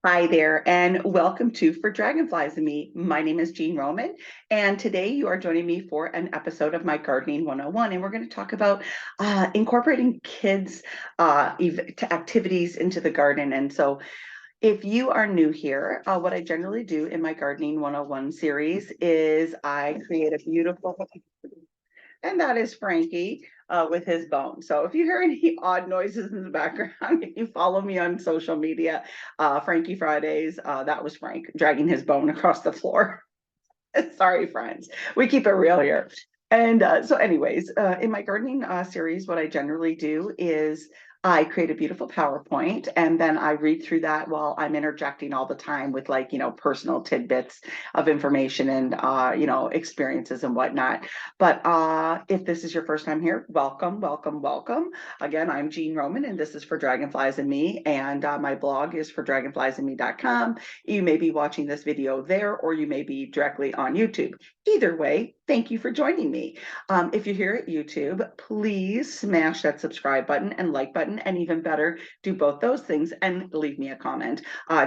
Hi there, and welcome to For Dragonflies and Me. My name is Jean Roman, and today you are joining me for an episode of my Gardening 101, and we're going to talk about incorporating kids' activities into the garden. And so, if you are new here, what I generally do in my Gardening 101 series is I create a beautiful, and that is Frankie with his bone. So if you hear any odd noises in the background, if you follow me on social media, Frankie Fridays, that was Frank dragging his bone across the floor. Sorry, friends. We keep it real here. And anyways, in my gardening series, what I generally do is I create a beautiful PowerPoint and then I read through that while I'm interjecting all the time with personal tidbits of information and, experiences and whatnot. But if this is your first time here, welcome, welcome, welcome. Again, I'm Jean Roman and this is For Dragonflies and Me. And my blog is for dragonfliesandme.com. You may be watching this video there or you may be directly on YouTube. Either way, thank you for joining me. If you're here at YouTube, please smash that subscribe button and like button, and even better, do both those things and leave me a comment.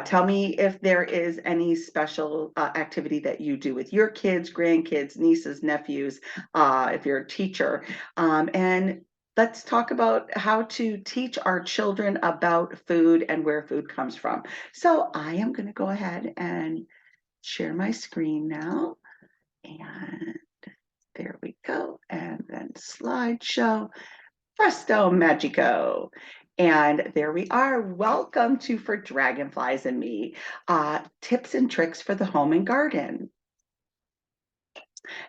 Tell me if there is any special activity that you do with your kids, grandkids, nieces, nephews, if you're a teacher. And let's talk about how to teach our children about food and where food comes from. So I am going to go ahead and share my screen now. And there we go. And then slideshow, presto magico. And there we are. Welcome to For Dragonflies and Me, tips and tricks for the home and garden.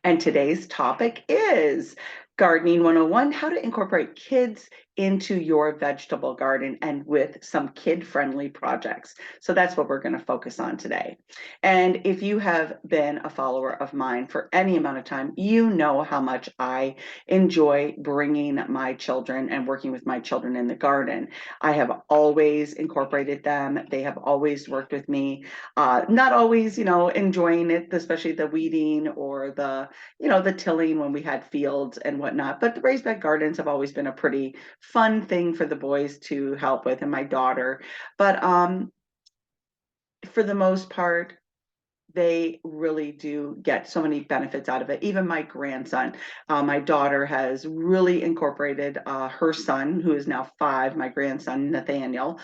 And today's topic is Gardening 101, how to incorporate kids into your vegetable garden and with some kid-friendly projects. So that's what we're going to focus on today. And if you have been a follower of mine for any amount of time, you know how much I enjoy bringing my children and working with my children in the garden. I have always incorporated them. They have always worked with me. Not always, enjoying it, especially the weeding or the tilling when we had fields and whatnot. But the raised bed gardens have always been a pretty fun thing for the boys to help with, and my daughter. But for the most part, they really do get so many benefits out of it. Even my grandson, my daughter has really incorporated her son, who is now 5, my grandson Nathaniel,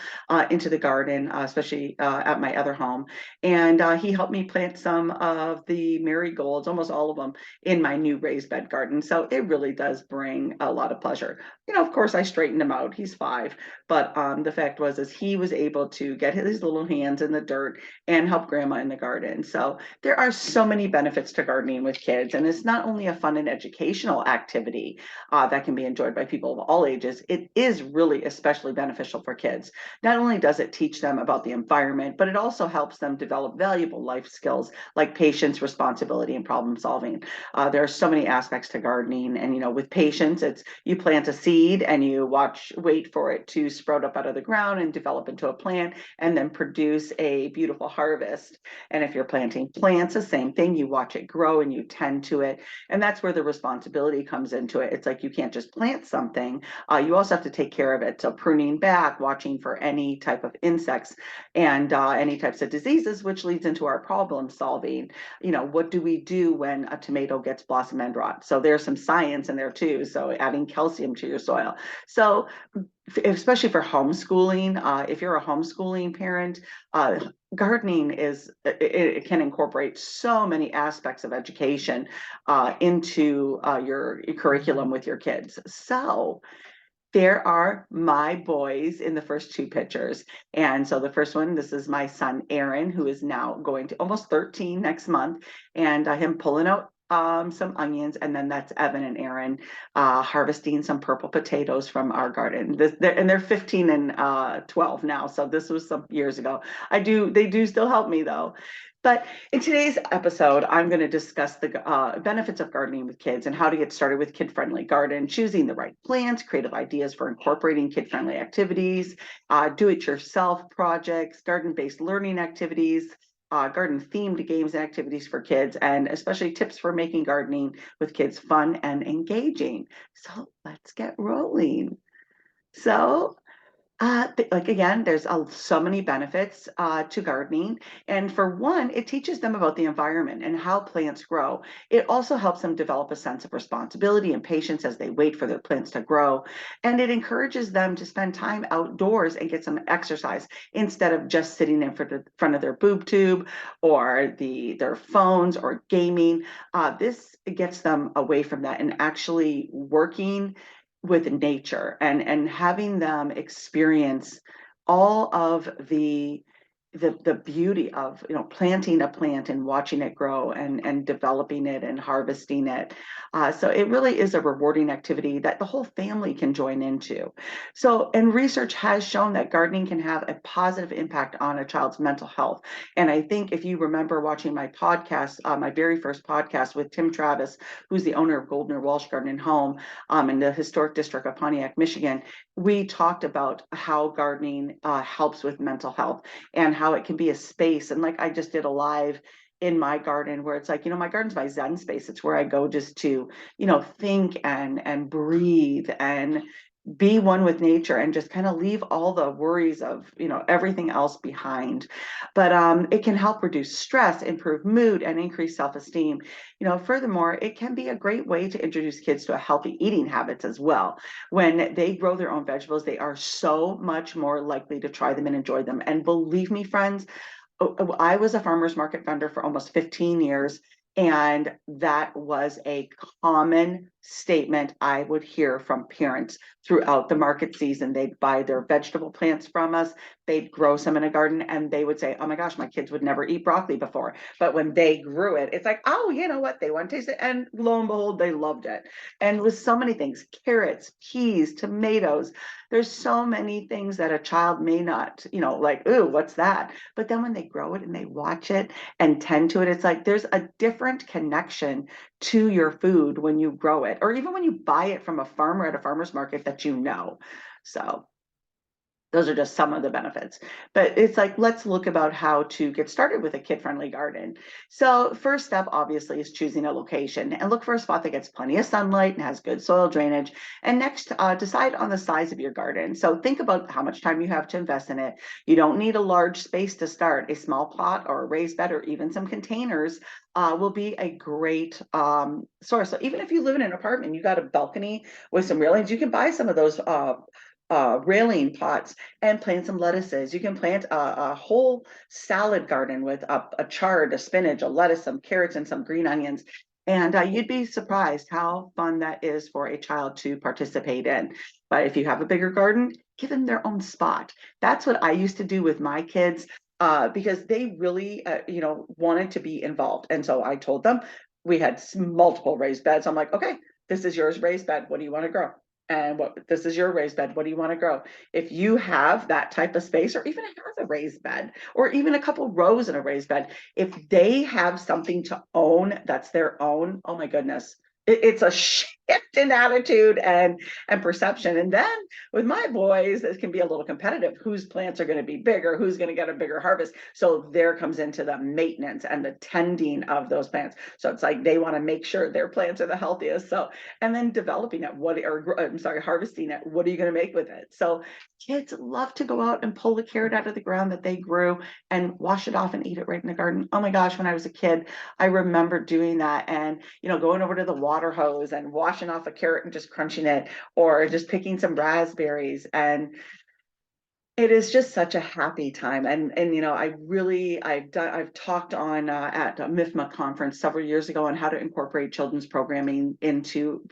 into the garden, especially at my other home. And he helped me plant some of the marigolds, almost all of them, in my new raised bed garden. So it really does bring a lot of pleasure. Of course, I straightened him out. He's 5, but the fact was, is he was able to get his little hands in the dirt and help grandma in the garden. So there are so many benefits to gardening with kids, and it's not only a fun and educational activity that can be enjoyed by people of all ages. It is really especially beneficial for kids. Not only does it teach them about the environment, but it also helps them develop valuable life skills like patience, responsibility, and problem solving. There are so many aspects to gardening, and with patience, it's you plant a seed and you wait for it to sprout up out of the ground and develop into a plant, and then produce a beautiful harvest. And if you're planting plants, the same thing. You watch it grow and you tend to it. And that's where the responsibility comes into it. It's like you can't just plant something. You also have to take care of it. So pruning back, watching for any type of insects and any types of diseases, which leads into our problem solving. What do we do when a tomato gets blossom end rot? So there's some science in there too. So adding calcium to your soil. So especially for homeschooling, if you're a homeschooling parent, gardening it can incorporate so many aspects of education into your curriculum with your kids. So there are my boys in the first 2 pictures. And so the first one, this is my son, Aaron, who is now going to almost 13 next month, and him pulling out some onions. And then that's Evan and Aaron harvesting some purple potatoes from our garden. They're 15 and 12 now. So this was some years ago. They do still help me though. But in today's episode, I'm going to discuss the benefits of gardening with kids and how to get started with kid-friendly garden, choosing the right plants, creative ideas for incorporating kid-friendly activities, do-it-yourself projects, garden-based learning activities, garden-themed games and activities for kids, and especially tips for making gardening with kids fun and engaging. So let's get rolling. So Like again, there's so many benefits to gardening. And for one, it teaches them about the environment and how plants grow. It also helps them develop a sense of responsibility and patience as they wait for their plants to grow. And it encourages them to spend time outdoors and get some exercise instead of just sitting in front of their boob tube or their phones or gaming. This gets them away from that and actually working with nature and having them experience all of the beauty of planting a plant and watching it grow and developing it and harvesting it. So it really is a rewarding activity that the whole family can join into. So and research has shown that gardening can have a positive impact on a child's mental health. And I think if you remember watching my podcast, my very first podcast with Tim Travis, who's the owner of Goldner Walsh Garden and Home, in the historic district of Pontiac, Michigan, we talked about how gardening helps with mental health and how it can be a space. And like I just did a live in my garden where it's like, my garden's my Zen space. It's where I go just to, think and breathe and be one with nature and just kind of leave all the worries of everything else behind. But it can help reduce stress, improve mood, and increase self-esteem. Furthermore, it can be a great way to introduce kids to a healthy eating habits as well. When they grow their own vegetables, they are so much more likely to try them and enjoy them. And believe me, friends, I was a farmer's market vendor for almost 15 years, and that was a common statement I would hear from parents throughout the market season. They'd buy their vegetable plants from us, they'd grow some in a garden, and they would say, "Oh my gosh, my kids would never eat broccoli before." But when they grew it, it's like, "Oh, you know what? They want to taste it." And lo and behold, they loved it. And with so many things, carrots, peas, tomatoes, there's so many things that a child may not, like, "Ooh, what's that?" But then when they grow it and they watch it and tend to it, it's like there's a different connection to your food when you grow it, or even when you buy it from a farmer at a farmer's market that you know. So those are just some of the benefits. But it's like, let's look about how to get started with a kid-friendly garden. So first step, obviously, is choosing a location and look for a spot that gets plenty of sunlight and has good soil drainage. And next, decide on the size of your garden. So think about how much time you have to invest in it. You don't need a large space to start. A small plot or a raised bed or even some containers will be a great source. So even if you live in an apartment, you got a balcony with some railings, you can buy some of those railing pots and plant some lettuces. You can plant a whole salad garden with a chard, a spinach, a lettuce, some carrots, and some green onions. And you'd be surprised how fun that is for a child to participate in. But if you have a bigger garden, give them their own spot. That's what I used to do with my kids because they really, wanted to be involved. And so I told them we had multiple raised beds. I'm like, okay, this is yours raised bed. What do you want to grow? And this is your raised bed. What do you want to grow? If you have that type of space, or even have a raised bed, or even a couple rows in a raised bed, if they have something to own that's their own, oh my goodness, it's a shift in attitude and perception. And then with my boys, it can be a little competitive. Whose plants are going to be bigger? Who's going to get a bigger harvest? So there comes into the maintenance and the tending of those plants. So it's like they want to make sure their plants are the healthiest. So and then developing it, harvesting it. What are you going to make with it? So kids love to go out and pull the carrot out of the ground that they grew and wash it off and eat it right in the garden. Oh my gosh, when I was a kid, I remember doing that and going over to the water hose and washing off a carrot and just crunching it, or just picking some raspberries. And it is just such a happy time. And I've talked on at a MIFMA conference several years ago on how to incorporate children's programming into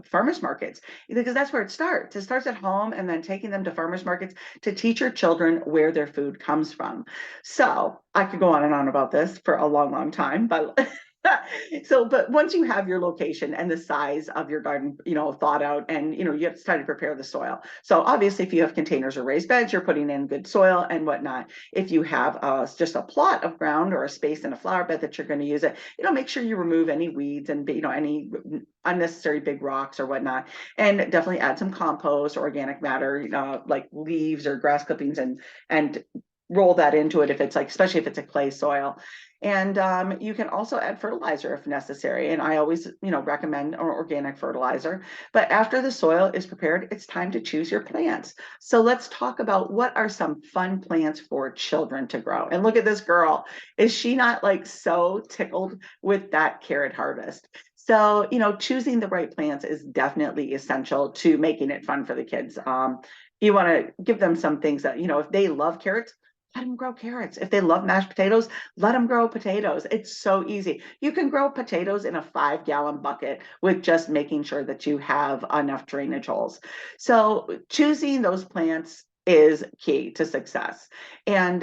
farmers markets, because that's where it starts. It starts at home and then taking them to farmers markets to teach your children where their food comes from. So I could go on and on about this for a long, long time, but but once you have your location and the size of your garden, thought out, and you have to start to prepare the soil. So obviously, if you have containers or raised beds, you're putting in good soil and whatnot. If you have just a plot of ground or a space in a flower bed that you're going to use it, make sure you remove any weeds and any unnecessary big rocks or whatnot, and definitely add some compost or organic matter, like leaves or grass clippings, and roll that into it if it's like, especially if it's a clay soil. And you can also add fertilizer if necessary. And I always, recommend an organic fertilizer. But after the soil is prepared, it's time to choose your plants. So let's talk about what are some fun plants for children to grow. And look at this girl. Is she not like so tickled with that carrot harvest? So, choosing the right plants is definitely essential to making it fun for the kids. You want to give them some things that, if they love carrots, let them grow carrots. If they love mashed potatoes, let them grow potatoes. It's so easy. You can grow potatoes in a 5-gallon bucket with just making sure that you have enough drainage holes. So choosing those plants is key to success. And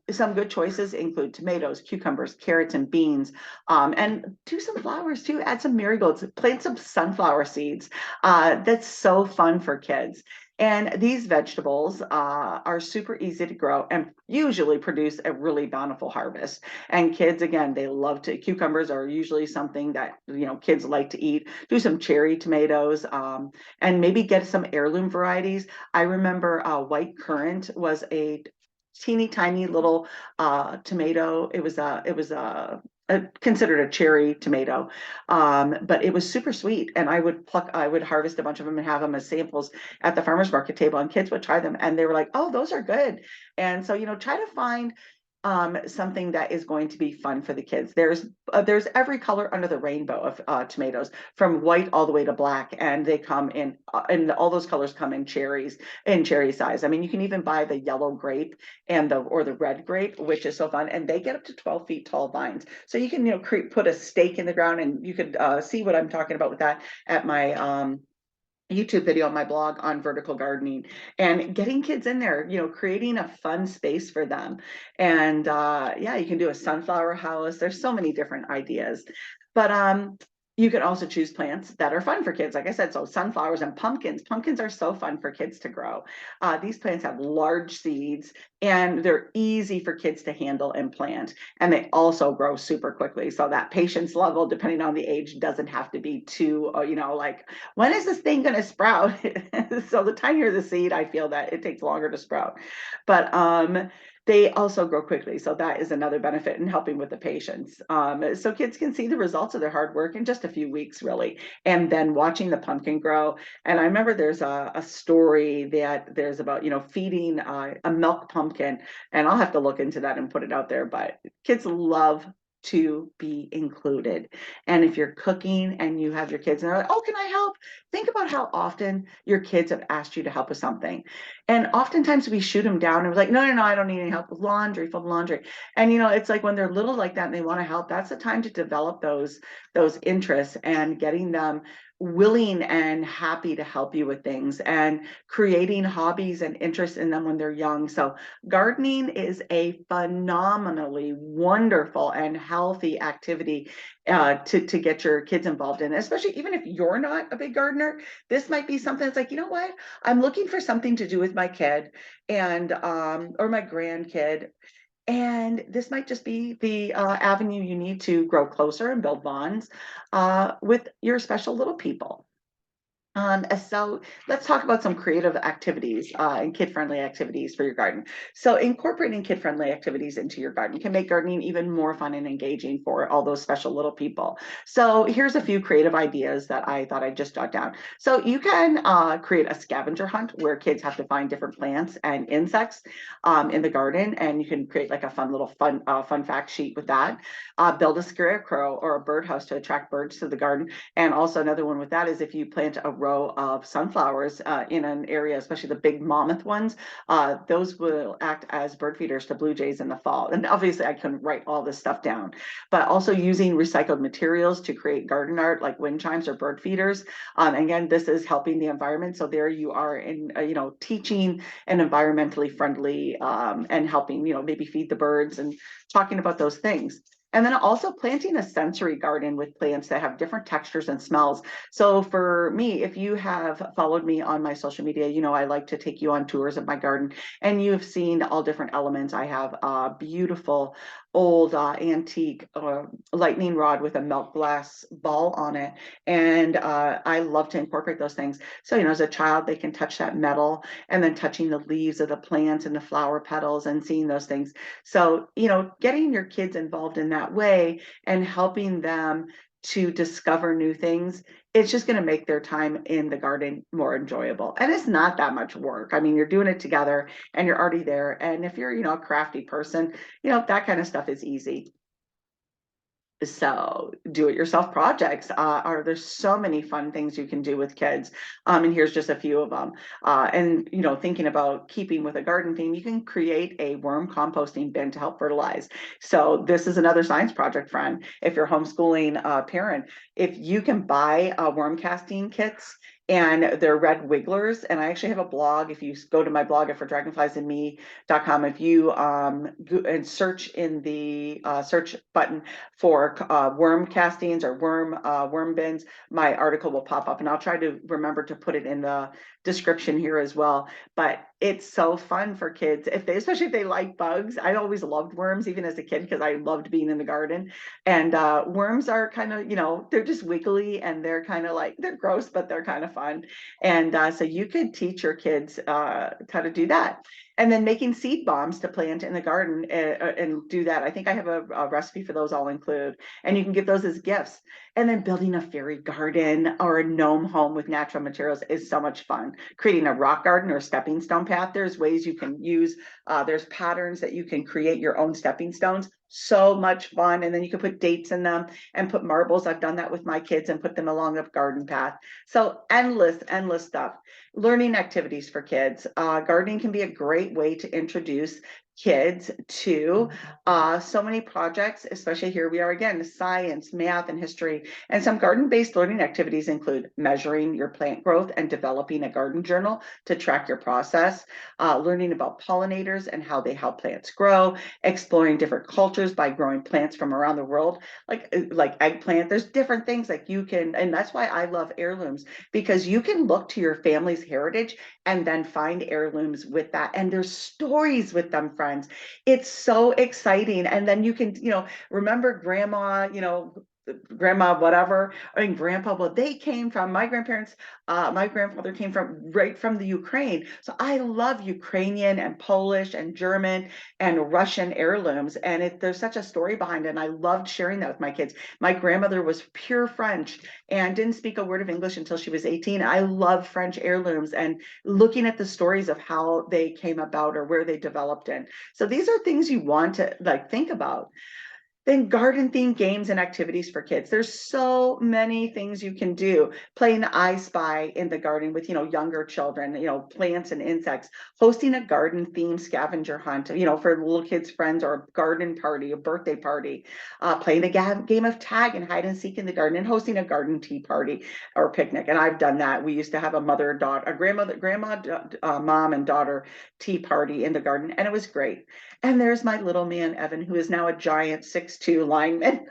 some good choices include tomatoes, cucumbers, carrots, and beans. And do some flowers too. Add some marigolds, plant some sunflower seeds. That's so fun for kids. And these vegetables are super easy to grow and usually produce a really bountiful harvest. And kids, again, they love to, cucumbers are usually something that, kids like to eat. Do some cherry tomatoes and maybe get some heirloom varieties. I remember white currant was a teeny tiny little tomato. Considered a cherry tomato, but it was super sweet. And I would harvest a bunch of them and have them as samples at the farmers market table, and kids would try them, and they were like, "Oh, those are good." And so, try to find something that is going to be fun for the kids. There's every color under the rainbow of tomatoes, from white all the way to black, and they come in, and all those colors come in cherry size. I mean, you can even buy the yellow grape or the red grape, which is so fun, and they get up to 12 feet tall vines. So you can put a stake in the ground, and you could see what I'm talking about with that at my YouTube video on my blog on vertical gardening, and getting kids in there, creating a fun space for them. And yeah, you can do a sunflower house. There's so many different ideas. But you can also choose plants that are fun for kids. Like I said, so sunflowers and pumpkins. Pumpkins are so fun for kids to grow. These plants have large seeds and they're easy for kids to handle and plant. And they also grow super quickly. So that patience level, depending on the age, doesn't have to be too, like, when is this thing going to sprout? So the tinier the seed, I feel that it takes longer to sprout. But they also grow quickly. So that is another benefit in helping with the patience. So kids can see the results of their hard work in just a few weeks, really. And then watching the pumpkin grow. And I remember there's a story that there's about, feeding a milk pumpkin. And I'll have to look into that and put it out there. But kids love to be included. And if you're cooking and you have your kids and they're like, "Oh, can I help?" Think about how often your kids have asked you to help with something. And oftentimes we shoot them down and we're like, "No, no, no, I don't need any help with laundry, fold laundry." And it's like when they're little like that and they want to help, that's the time to develop those interests and getting them willing and happy to help you with things, and creating hobbies and interests in them when they're young. So gardening is a phenomenally wonderful and healthy activity to get your kids involved in, especially even if you're not a big gardener. This might be something that's like, you know what? I'm looking for something to do with my kid and or my grandkid. And this might just be the avenue you need to grow closer and build bonds with your special little people. So let's talk about some creative activities and kid-friendly activities for your garden. So incorporating kid-friendly activities into your garden can make gardening even more fun and engaging for all those special little people. So here's a few creative ideas that I thought I'd just jot down. So you can create a scavenger hunt where kids have to find different plants and insects in the garden, and you can create like a fun fact sheet with that. Build a scarecrow or a birdhouse to attract birds to the garden. And also another one with that is if you plant a row of sunflowers in an area, especially the big mammoth ones, those will act as bird feeders to blue jays in the fall. And obviously I couldn't write all this stuff down, but also using recycled materials to create garden art like wind chimes or bird feeders. Again, this is helping the environment. So there you are in, teaching an environmentally friendly and helping, maybe feed the birds and talking about those things. And then also planting a sensory garden with plants that have different textures and smells. So for me, if you have followed me on my social media, you know I like to take you on tours of my garden, and you've seen all different elements. I have a beautiful old antique lightning rod with a milk glass ball on it, and I love to incorporate those things. So you know, as a child, they can touch that metal, and then touching the leaves of the plants and the flower petals and seeing those things. So you know, getting your kids involved in that way and helping them to discover new things, it's just going to make their time in the garden more enjoyable. And it's not that much work. I mean, you're doing it together and you're already there. And if you're, you know, a crafty person, you know, that kind of stuff is easy. So do-it-yourself projects are there's so many fun things you can do with kids, and here's just a few of them. And you know, thinking about keeping with a garden theme, you can create a worm composting bin to help fertilize. So this is another science project, friend. If you're homeschooling parent, if you can buy worm casting kits, and they're red wigglers. And I actually have a blog. If you go to my blog at fordragonfliesandme.com, if you and search in the search button for worm castings or worm bins, my article will pop up, and I'll try to remember to put it in the description here as well. But it's so fun for kids, if they, especially if they like bugs. I always loved worms even as a kid because I loved being in the garden. And worms are kind of, you know, they're just wiggly, and they're kind of like, they're gross, but they're kind of fun. And so you could teach your kids how to do that. And then making seed bombs to plant in the garden, and do that. I think I have a recipe for those I'll include, and you can give those as gifts. And then building a fairy garden or a gnome home with natural materials is so much fun. Creating a rock garden or a stepping stone path, there's ways you can use, there's patterns that you can create your own stepping stones. So much fun. And then you can put dates in them and put marbles. I've done that with my kids and put them along a garden path. So endless stuff. Learning activities for kids. Gardening can be a great way to introduce kids to so many projects, especially here we are again, science, math, and history. And some garden-based learning activities include measuring your plant growth and developing a garden journal to track your process, learning about pollinators and how they help plants grow, exploring different cultures by growing plants from around the world, like eggplant. There's different things like you can, and that's why I love heirlooms, because you can look to your family's heritage and then find heirlooms with that. And there's stories with them, friends. It's so exciting. And then you can, you know, remember grandma, you know, grandma, whatever, I mean, grandpa, well, they came from my grandparents. My grandfather came from right from the Ukraine. So I love Ukrainian and Polish and German and Russian heirlooms. And there's such a story behind it. And I loved sharing that with my kids. My grandmother was pure French and didn't speak a word of English until she was 18. I love French heirlooms and looking at the stories of how they came about or where they developed in. So these are things you want to like think about. Then garden themed games and activities for kids. There's so many things you can do. Playing I Spy in the garden with, you know, younger children, you know, plants and insects. Hosting a garden themed scavenger hunt, you know, for little kids' friends, or a garden party, a birthday party. Playing a game of tag and hide and seek in the garden, and hosting a garden tea party or picnic. And I've done that. We used to have a mother, daughter, a grandma, mom and daughter tea party in the garden, and it was great. And there's my little man, Evan, who is now a giant 6'2" lineman.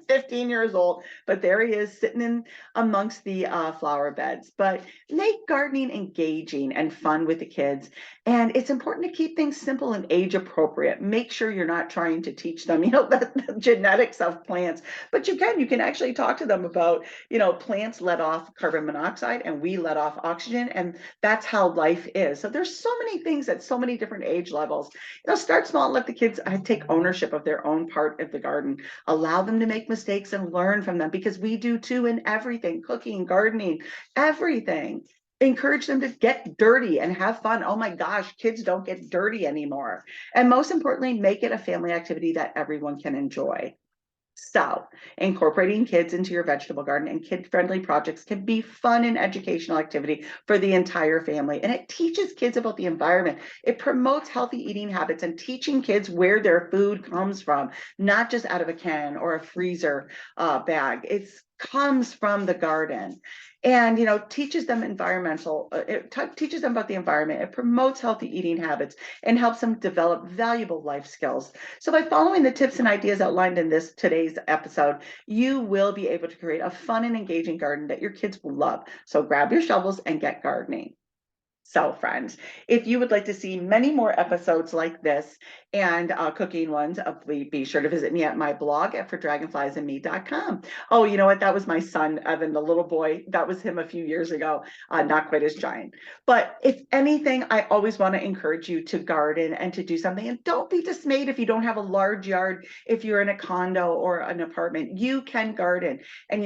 15 years old, but there he is sitting in amongst the flower beds. But make gardening engaging and fun with the kids. And it's important to keep things simple and age appropriate. Make sure you're not trying to teach them, you know, the genetics of plants, but you can actually talk to them about, you know, plants let off carbon monoxide and we let off oxygen. And that's how life is. So there's so many things at so many different age levels. You know, start small and let the kids take ownership of their own part of the garden. Allow them to make mistakes and learn from them, because we do too in everything, cooking, gardening, everything. Encourage them to get dirty and have fun. Oh my gosh, kids don't get dirty anymore. And most importantly, make it a family activity that everyone can enjoy. So, incorporating kids into your vegetable garden and kid-friendly projects can be fun and educational activity for the entire family. And it teaches kids about the environment. It promotes healthy eating habits and teaching kids where their food comes from, not just out of a can or a freezer bag. It comes from the garden. and teaches them teaches them about the environment. It promotes healthy eating habits and helps them develop valuable life skills. So by following the tips and ideas outlined in this today's episode, you will be able to create a fun and engaging garden that your kids will love. So grab your shovels and get gardening. So, friends, if you would like to see many more episodes like this and cooking ones, be sure to visit me at my blog at fordragonfliesandme.com. Oh, you know what? That was my son, Evan, the little boy. That was him a few years ago, not quite as giant. But if anything, I always want to encourage you to garden and to do something. And don't be dismayed if you don't have a large yard. If you're in a condo or an apartment, you can garden. And,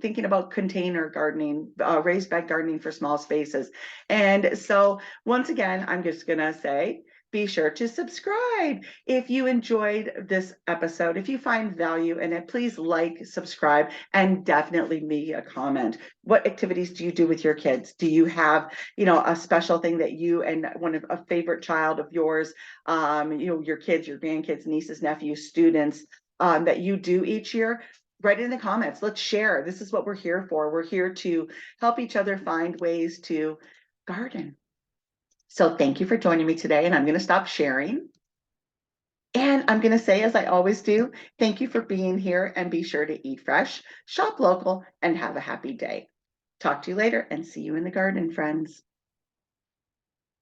thinking about container gardening, raised bed gardening for small spaces. And so once again, I'm just going to say, be sure to subscribe if you enjoyed this episode. If you find value in it, please like, subscribe, and definitely leave me a comment. What activities do you do with your kids? Do you have, a special thing that you and a favorite child of yours, your kids, your grandkids, nieces, nephews, students, that you do each year? Write it in the comments. Let's share. This is what we're here for. We're here to help each other find ways to garden. So thank you for joining me today, and I'm going to stop sharing. And I'm going to say, as I always do, thank you for being here, and be sure to eat fresh, shop local, and have a happy day. Talk to you later, and see you in the garden, friends.